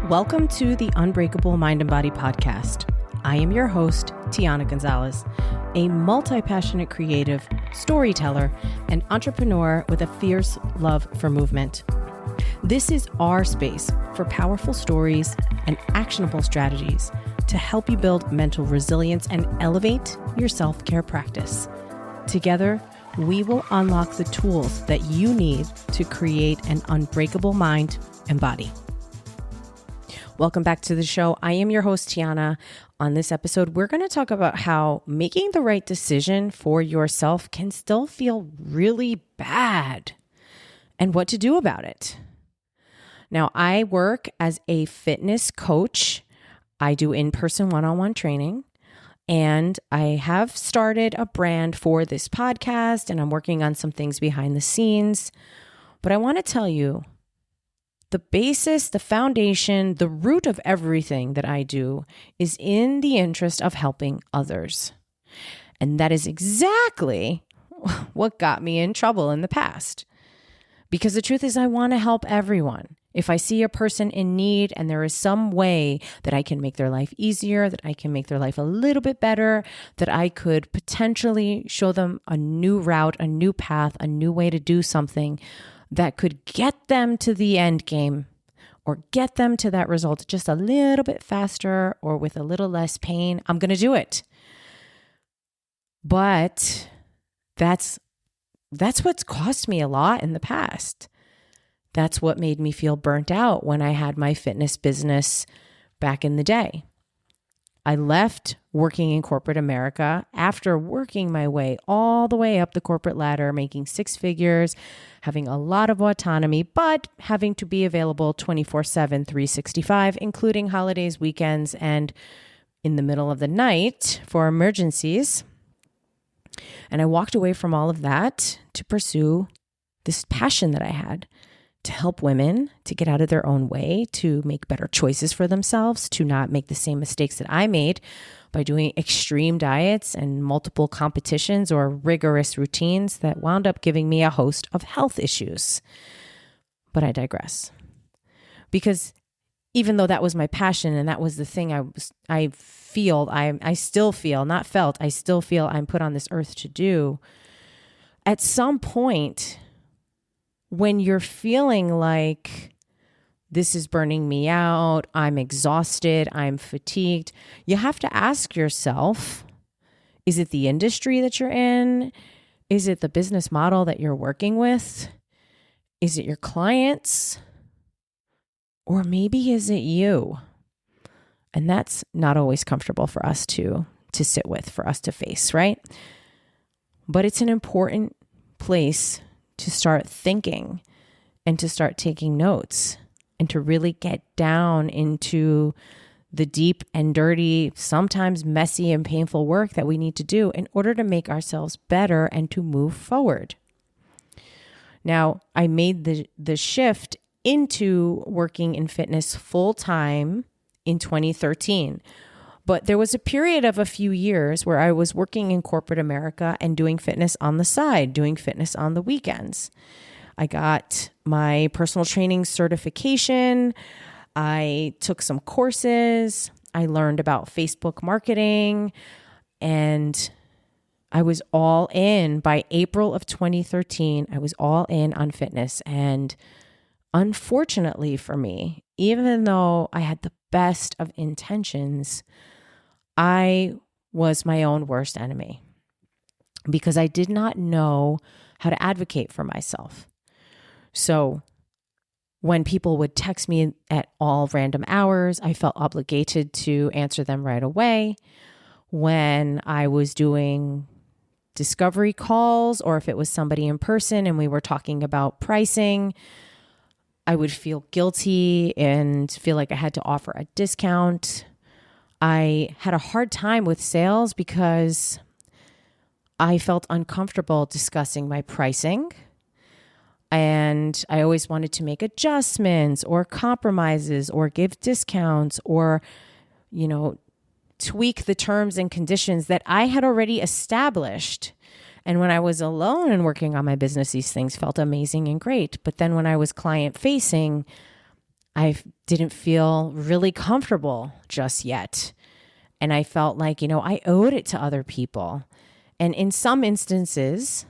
Welcome to the Unbreakable Mind and Body podcast. I am your host, Tiana Gonzalez, a multi-passionate creative, storyteller, and entrepreneur with a fierce love for movement. This is our space for powerful stories and actionable strategies to help you build mental resilience and elevate your self-care practice. Together, we will unlock the tools that you need to create an unbreakable mind and body. Welcome back to the show. I am your host, Tiana. On this episode, we're going to talk about how making the right decision for yourself can still feel really bad and what to do about it. Now, I work as a fitness coach. I do in-person one-on-one training, and I have started a brand for this podcast, and I'm working on some things behind the scenes. But I want to tell you, the basis, the foundation, the root of everything that I do is in the interest of helping others. And that is exactly what got me in trouble in the past. Because the truth is, I want to help everyone. If I see a person in need and there is some way that I can make their life easier, that I can make their life a little bit better, that I could potentially show them a new route, a new path, a new way to do something that could get them to the end game or get them to that result just a little bit faster or with a little less pain, I'm going to do it. But that's what's cost me a lot in the past. That's what made me feel burnt out when I had my fitness business back in the day. I left working in corporate America after working my way all the way up the corporate ladder, making six figures, having a lot of autonomy, but having to be available 24/7, 365, including holidays, weekends, and in the middle of the night for emergencies. And I walked away from all of that to pursue this passion that I had to help women to get out of their own way, to make better choices for themselves, to not make the same mistakes that I made by doing extreme diets and multiple competitions or rigorous routines that wound up giving me a host of health issues. But I digress. Because even though that was my passion and that was the thing I still feel I'm put on this earth to do, at some point, when you're feeling like this is burning me out, I'm exhausted, I'm fatigued, you have to ask yourself, is it the industry that you're in? Is it the business model that you're working with? Is it your clients? Or maybe is it you? And that's not always comfortable for us to sit with, for us to face, right? But it's an important place to start thinking and to start taking notes and to really get down into the deep and dirty, sometimes messy and painful work that we need to do in order to make ourselves better and to move forward. Now, I made the shift into working in fitness full-time in 2013. But there was a period of a few years where I was working in corporate America and doing fitness on the side, doing fitness on the weekends. I got my personal training certification. I took some courses. I learned about Facebook marketing, and I was all in. By April of 2013, I was all in on fitness. And unfortunately for me, even though I had the best of intentions, I was my own worst enemy because I did not know how to advocate for myself. So when people would text me at all random hours, I felt obligated to answer them right away. When I was doing discovery calls, or if it was somebody in person and we were talking about pricing, I would feel guilty and feel like I had to offer a discount. I had a hard time with sales because I felt uncomfortable discussing my pricing. And I always wanted to make adjustments or compromises or give discounts or, tweak the terms and conditions that I had already established. And when I was alone and working on my business, these things felt amazing and great. But then when I was client facing, I didn't feel really comfortable just yet. And I felt like, I owed it to other people. And in some instances,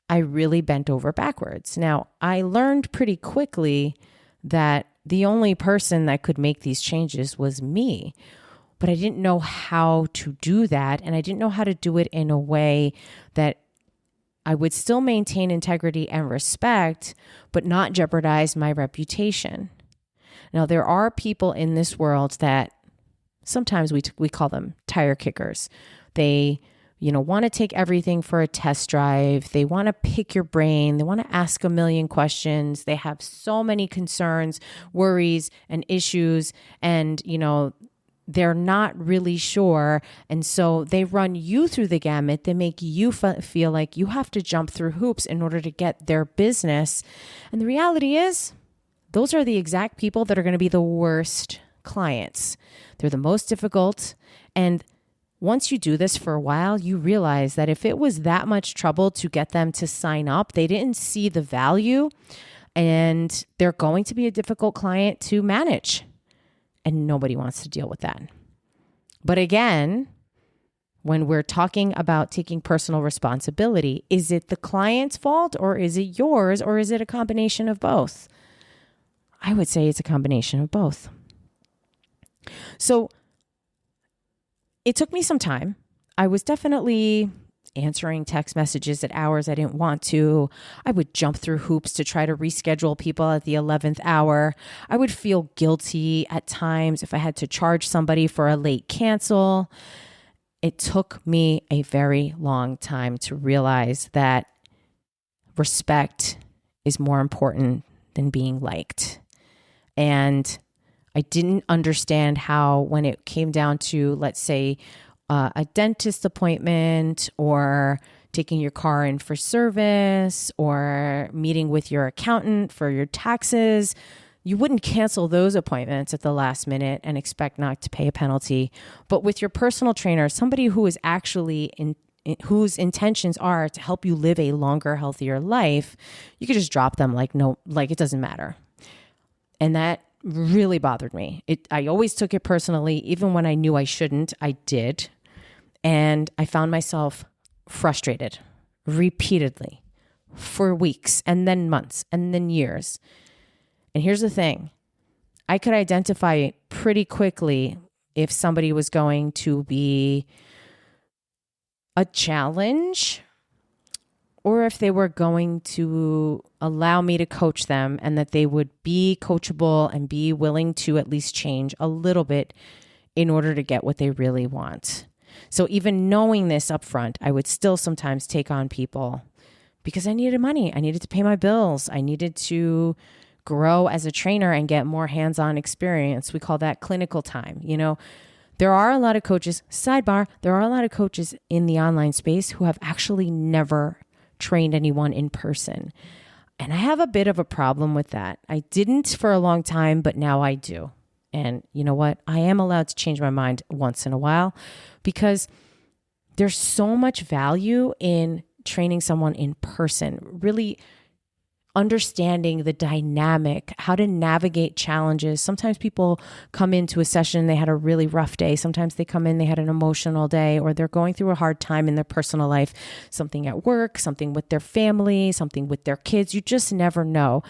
I really bent over backwards. Now, I learned pretty quickly that the only person that could make these changes was me. But I didn't know how to do that. And I didn't know how to do it in a way that I would still maintain integrity and respect, but not jeopardize my reputation. Now, there are people in this world that sometimes we call them tire kickers. They, want to take everything for a test drive. They want to pick your brain. They want to ask a million questions. They have so many concerns, worries, and issues. And, they're not really sure. And so they run you through the gamut. They make you feel like you have to jump through hoops in order to get their business. And the reality is, those are the exact people that are going to be the worst clients. They're the most difficult. And once you do this for a while, you realize that if it was that much trouble to get them to sign up, they didn't see the value, and they're going to be a difficult client to manage. And nobody wants to deal with that. But again, when we're talking about taking personal responsibility, is it the client's fault, or is it yours, or is it a combination of both? I would say it's a combination of both. So it took me some time. I was definitely answering text messages at hours I didn't want to. I would jump through hoops to try to reschedule people at the 11th hour. I would feel guilty at times if I had to charge somebody for a late cancel. It took me a very long time to realize that respect is more important than being liked. And I didn't understand how, when it came down to, let's say, a dentist appointment, or taking your car in for service, or meeting with your accountant for your taxes, you wouldn't cancel those appointments at the last minute and expect not to pay a penalty. But with your personal trainer, somebody who is actually whose intentions are to help you live a longer, healthier life, you could just drop them like it doesn't matter. And that really bothered me. I always took it personally. Even when I knew I shouldn't, I did. And I found myself frustrated repeatedly for weeks, and then months, and then years. And here's the thing. I could identify pretty quickly if somebody was going to be a challenge, or if they were going to allow me to coach them, and that they would be coachable and be willing to at least change a little bit in order to get what they really want. So even knowing this up front, I would still sometimes take on people because I needed money. I needed to pay my bills. I needed to grow as a trainer and get more hands-on experience. We call that clinical time. There are a lot of coaches, sidebar, there are a lot of coaches in the online space who have actually never trained anyone in person. And I have a bit of a problem with that. I didn't for a long time, but now I do. And you know what? I am allowed to change my mind once in a while, because there's so much value in training someone in person, really understanding the dynamic, how to navigate challenges. Sometimes people come into a session, they had a really rough day. Sometimes they come in, they had an emotional day, or they're going through a hard time in their personal life, something at work, something with their family, something with their kids. You just never know.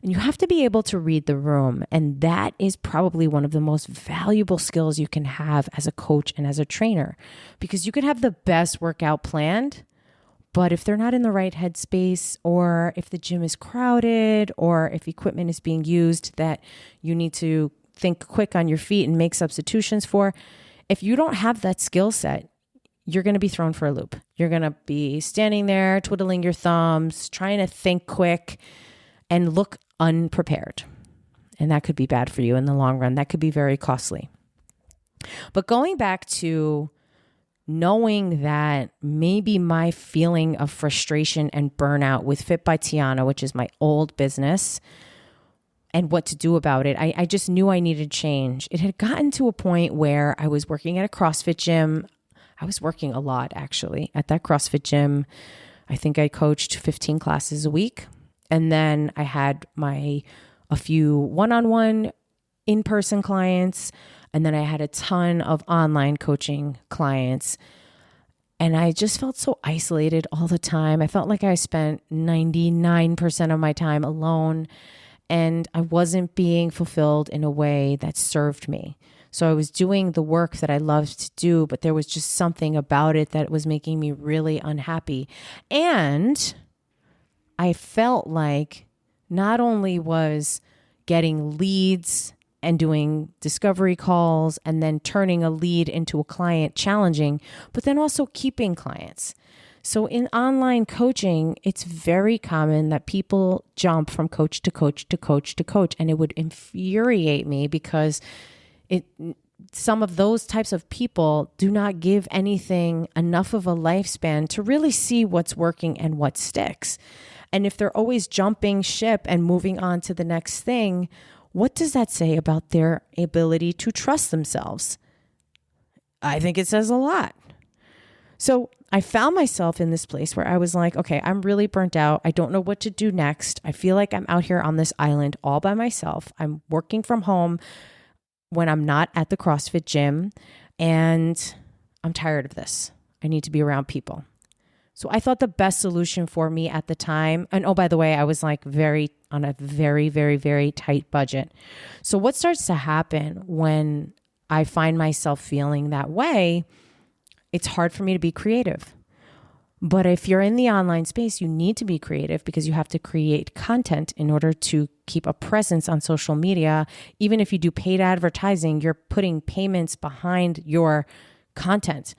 And you have to be able to read the room. And that is probably one of the most valuable skills you can have as a coach and as a trainer, because you could have the best workout planned, but if they're not in the right headspace, or if the gym is crowded, or if equipment is being used that you need to think quick on your feet and make substitutions for, if you don't have that skill set, you're going to be thrown for a loop. You're going to be standing there, twiddling your thumbs, trying to think quick and look unprepared. And that could be bad for you in the long run. That could be very costly. But going back to knowing that maybe my feeling of frustration and burnout with Fit by Tiana, which is my old business, and what to do about it, I just knew I needed change. It had gotten to a point where I was working at a CrossFit gym. I was working a lot, actually, at that CrossFit gym. I think I coached 15 classes a week. And then I had my a few one-on-one in-person clients, and then I had a ton of online coaching clients. And I just felt so isolated all the time. I felt like I spent 99% of my time alone, and I wasn't being fulfilled in a way that served me. So I was doing the work that I loved to do, but there was just something about it that was making me really unhappy. And I felt like not only was getting leads and doing discovery calls and then turning a lead into a client challenging, but then also keeping clients. So in online coaching, it's very common that people jump from coach to coach to coach to coach. And it would infuriate me because some of those types of people do not give anything enough of a lifespan to really see what's working and what sticks. And if they're always jumping ship and moving on to the next thing, what does that say about their ability to trust themselves? I think it says a lot. So I found myself in this place where I was like, okay, I'm really burnt out. I don't know what to do next. I feel like I'm out here on this island all by myself. I'm working from home when I'm not at the CrossFit gym, and I'm tired of this. I need to be around people. So I thought the best solution for me at the time, and oh, by the way, I was like on a very, very, very tight budget. So what starts to happen when I find myself feeling that way, it's hard for me to be creative. But if you're in the online space, you need to be creative because you have to create content in order to keep a presence on social media. Even if you do paid advertising, you're putting payments behind your content.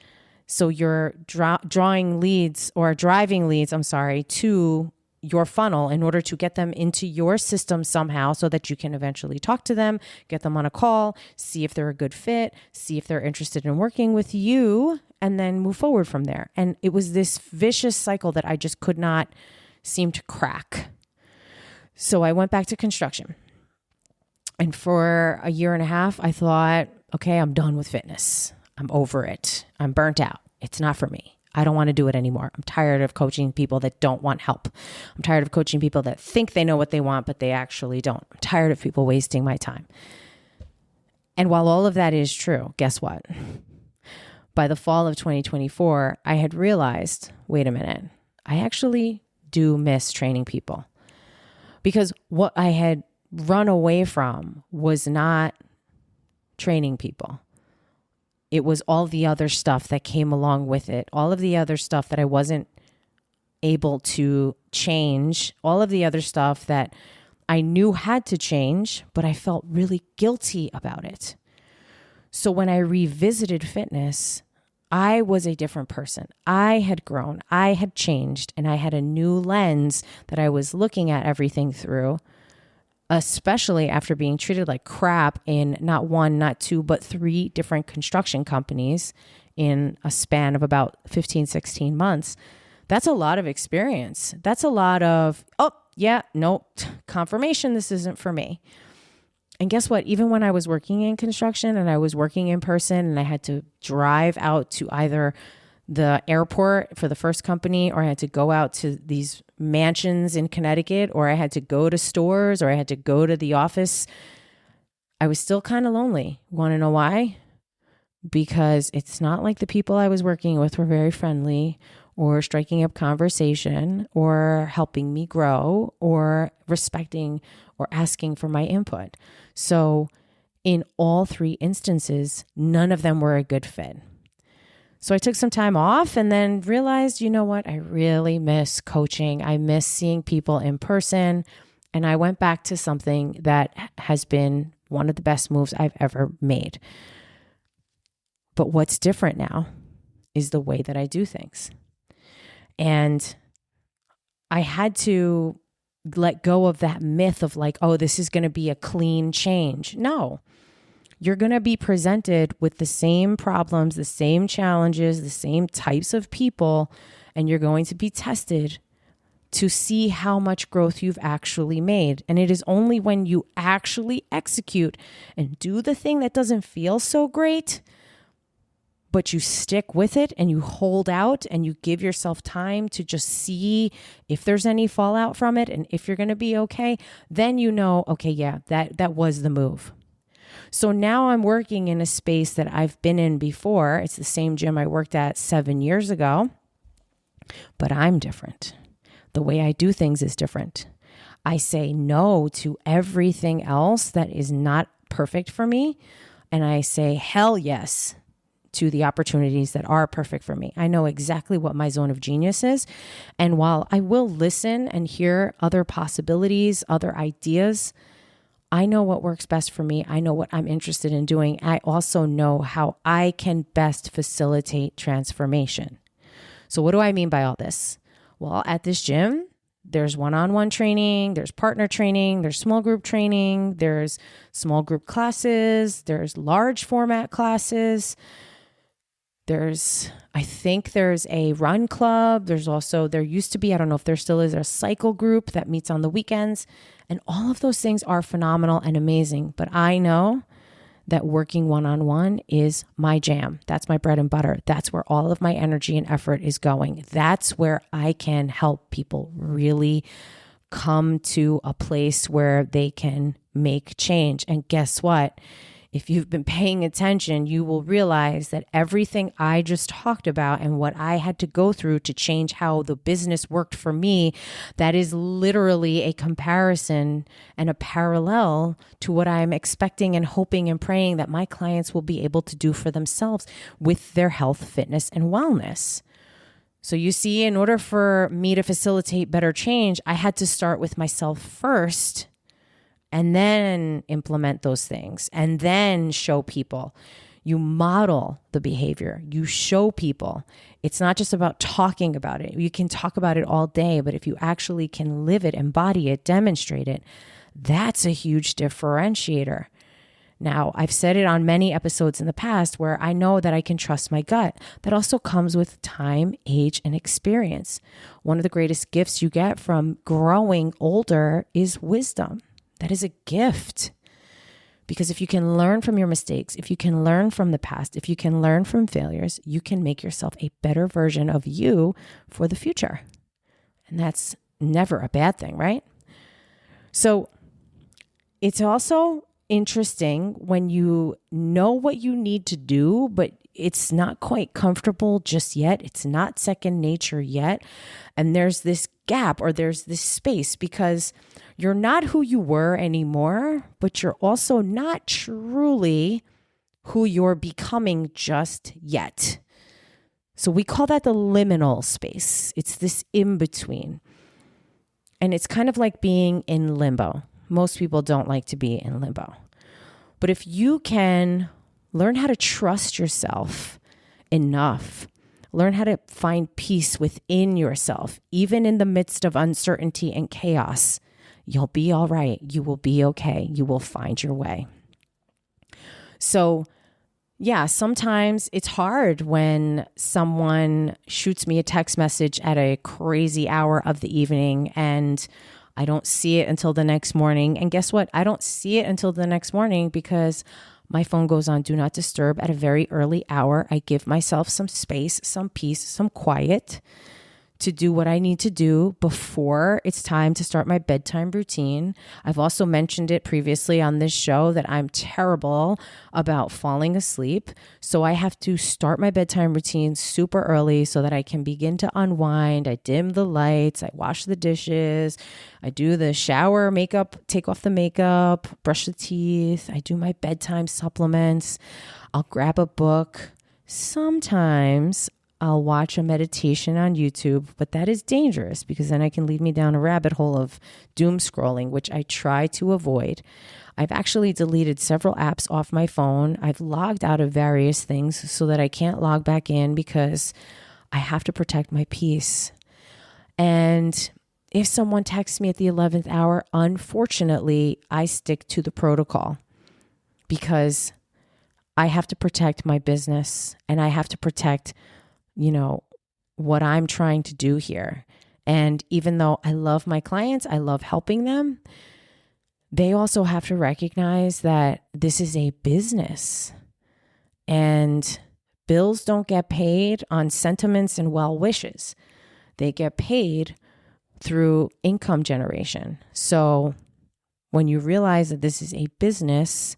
So you're driving leads to your funnel in order to get them into your system somehow so that you can eventually talk to them, get them on a call, see if they're a good fit, see if they're interested in working with you, and then move forward from there. And it was this vicious cycle that I just could not seem to crack. So I went back to construction. And for a year and a half, I thought, okay, I'm done with fitness. I'm over it. I'm burnt out. It's not for me. I don't want to do it anymore. I'm tired of coaching people that don't want help. I'm tired of coaching people that think they know what they want, but they actually don't. I'm tired of people wasting my time. And while all of that is true, guess what? By the fall of 2024, I had realized, wait a minute, I actually do miss training people. Because what I had run away from was not training people. It was all the other stuff that came along with it, all of the other stuff that I wasn't able to change, all of the other stuff that I knew had to change, but I felt really guilty about it. So when I revisited fitness, I was a different person. I had grown, I had changed, and I had a new lens that I was looking at everything through, especially after being treated like crap in not one, not two, but 3 different construction companies in a span of about 15, 16 months. That's a lot of experience. That's a lot of, confirmation, this isn't for me. And guess what? Even when I was working in construction and I was working in person and I had to drive out to either the airport for the first company, or I had to go out to these mansions in Connecticut, or I had to go to stores, or I had to go to the office, I was still kind of lonely. Want to know why? Because it's not like the people I was working with were very friendly or striking up conversation or helping me grow or respecting or asking for my input. So in all 3 instances, none of them were a good fit. So I took some time off and then realized, you know what? I really miss coaching. I miss seeing people in person. And I went back to something that has been one of the best moves I've ever made. But what's different now is the way that I do things. And I had to let go of that myth of like, oh, this is going to be a clean change. No. You're going to be presented with the same problems, the same challenges, the same types of people, and you're going to be tested to see how much growth you've actually made. And it is only when you actually execute and do the thing that doesn't feel so great but you stick with it and you hold out and you give yourself time to just see if there's any fallout from it and if you're going to be okay, then you know, okay, yeah, that was the move. So now I'm working in a space that I've been in before. It's the same gym I worked at 7 years ago, but I'm different. The way I do things is different. I say no to everything else that is not perfect for me, and I say hell yes to the opportunities that are perfect for me. I know exactly what my zone of genius is. And while I will listen and hear other possibilities, other ideas, I know what works best for me. I know what I'm interested in doing. I also know how I can best facilitate transformation. So what do I mean by all this? Well, at this gym, there's one-on-one training, there's partner training, there's small group training, there's small group classes, there's large format classes. I think there's a run club. There used to be, I don't know if there still is, a cycle group that meets on the weekends. And all of those things are phenomenal and amazing. But I know that working one-on-one is my jam. That's my bread and butter. That's where all of my energy and effort is going. That's where I can help people really come to a place where they can make change. And guess what? If you've been paying attention, you will realize that everything I just talked about and what I had to go through to change how the business worked for me, that is literally a comparison and a parallel to what I'm expecting and hoping and praying that my clients will be able to do for themselves with their health, fitness, and wellness. So you see, in order for me to facilitate better change, I had to start with myself first, and then implement those things, and then show people. You model the behavior. You show people. It's not just about talking about it. You can talk about it all day, but if you actually can live it, embody it, demonstrate it, that's a huge differentiator. Now, I've said it on many episodes in the past where I know that I can trust my gut. That also comes with time, age, and experience. One of the greatest gifts you get from growing older is wisdom. That is a gift, because if you can learn from your mistakes, if you can learn from the past, if you can learn from failures, you can make yourself a better version of you for the future. And that's never a bad thing, right? So it's also interesting when you know what you need to do, but it's not quite comfortable just yet. It's not second nature yet. And there's this gap, or there's this space, because you're not who you were anymore, but you're also not truly who you're becoming just yet. So we call that the liminal space. It's this in-between. And it's kind of like being in limbo. Most people don't like to be in limbo. But if you can learn how to trust yourself enough, learn how to find peace within yourself, even in the midst of uncertainty and chaos, you'll be all right. You will be okay. You will find your way. So yeah, sometimes it's hard when someone shoots me a text message at a crazy hour of the evening and I don't see it until the next morning. And guess what? I don't see it until the next morning because my phone goes on Do Not Disturb at a very early hour. I give myself some space, some peace, some quiet to do what I need to do before it's time to start my bedtime routine. I've also mentioned it previously on this show that I'm terrible about falling asleep. So I have to start my bedtime routine super early so that I can begin to unwind. I dim the lights, I wash the dishes, I do the shower, makeup, take off the makeup, brush the teeth. I do my bedtime supplements. I'll grab a book. Sometimes I'll watch a meditation on YouTube, but that is dangerous because then I can lead me down a rabbit hole of doom scrolling, which I try to avoid. I've actually deleted several apps off my phone. I've logged out of various things so that I can't log back in because I have to protect my peace. And if someone texts me at the 11th hour, unfortunately, I stick to the protocol because I have to protect my business and I have to protect what I'm trying to do here. And even though I love my clients, I love helping them, they also have to recognize that this is a business and Bills don't get paid on sentiments and well wishes. They get paid through income generation. So when you realize that this is a business,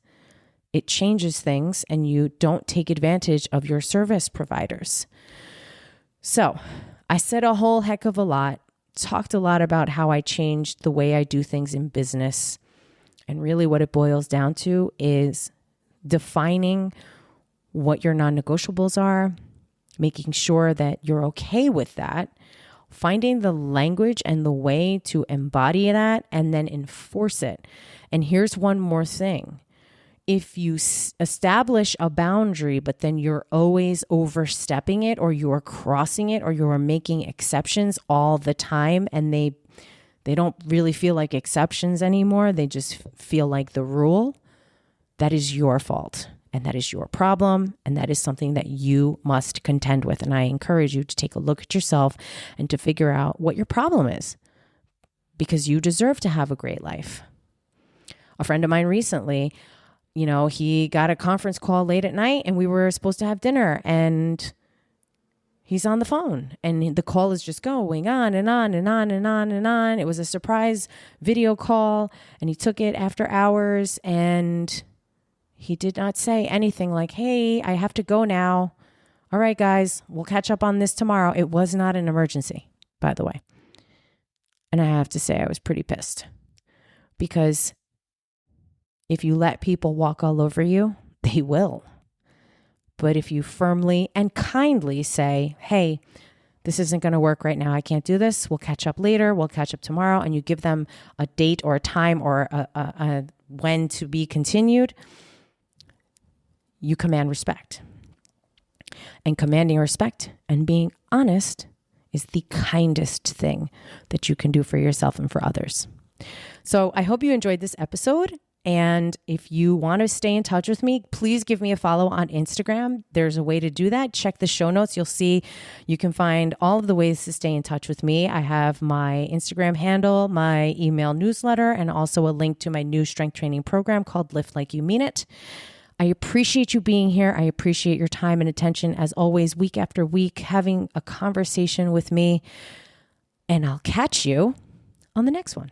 it changes things and you don't take advantage of your service providers. So I said a whole heck of a lot, talked a lot about how I changed the way I do things in business. And really what it boils down to is defining what your non-negotiables are, making sure that you're okay with that, finding the language and the way to embody that and then enforce it. And here's one more thing. If you establish a boundary, but then you're always overstepping it or you're crossing it or you're making exceptions all the time and they don't really feel like exceptions anymore, they just feel like the rule, that is your fault. And that is your problem. And that is something that you must contend with. And I encourage you to take a look at yourself and to figure out what your problem is, because you deserve to have a great life. A friend of mine recently, he got a conference call late at night and we were supposed to have dinner and he's on the phone and the call is just going on and on and on and on and on. It was a surprise video call and he took it after hours and he did not say anything like, hey, I have to go now. All right, guys, we'll catch up on this tomorrow. It was not an emergency, by the way. And I have to say I was pretty pissed because if you let people walk all over you, they will. But if you firmly and kindly say, hey, this isn't going to work right now. I can't do this. We'll catch up later. We'll catch up tomorrow. And you give them a date or a time or a when to be continued, you command respect. And commanding respect and being honest is the kindest thing that you can do for yourself and for others. So I hope you enjoyed this episode. And if you want to stay in touch with me, please give me a follow on Instagram. There's a way to do that. Check the show notes. You'll see you can find all of the ways to stay in touch with me. I have my Instagram handle, my email newsletter, and also a link to my new strength training program called Lift Like You Mean It. I appreciate you being here. I appreciate your time and attention, as always, week after week, having a conversation with me. And I'll catch you on the next one.